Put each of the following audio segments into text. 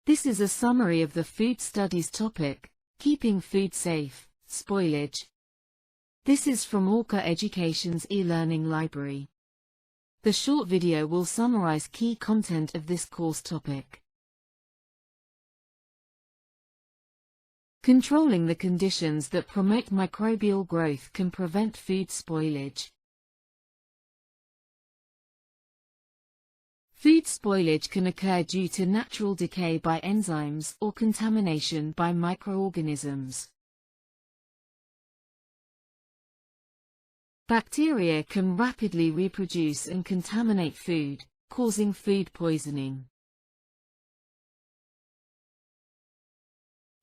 This is a summary of the food studies topic, Keeping Food Safe, Spoilage. This is from ORCA Education's e-learning library. The short video will summarize key content of this course topic. Controlling the conditions that promote microbial growth can prevent food spoilage. Food spoilage can occur due to natural decay by enzymes or contamination by microorganisms. Bacteria can rapidly reproduce and contaminate food, causing food poisoning.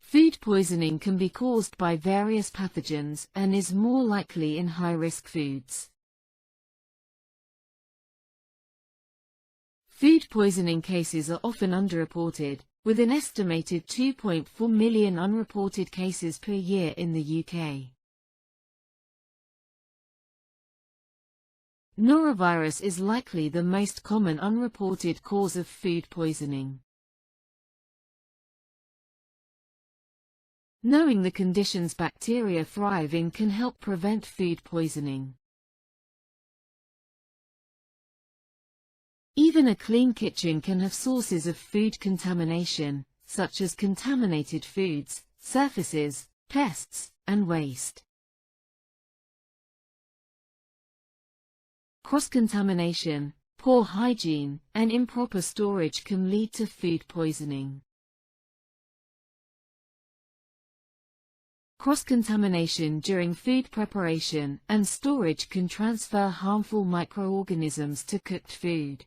Food poisoning can be caused by various pathogens and is more likely in high-risk foods. Food poisoning cases are often underreported, with an estimated 2.4 million unreported cases per year in the UK. Norovirus is likely the most common unreported cause of food poisoning. Knowing the conditions bacteria thrive in can help prevent food poisoning. Even a clean kitchen can have sources of food contamination, such as contaminated foods, surfaces, pests, and waste. Cross-contamination, poor hygiene, and improper storage can lead to food poisoning. Cross-contamination during food preparation and storage can transfer harmful microorganisms to cooked food.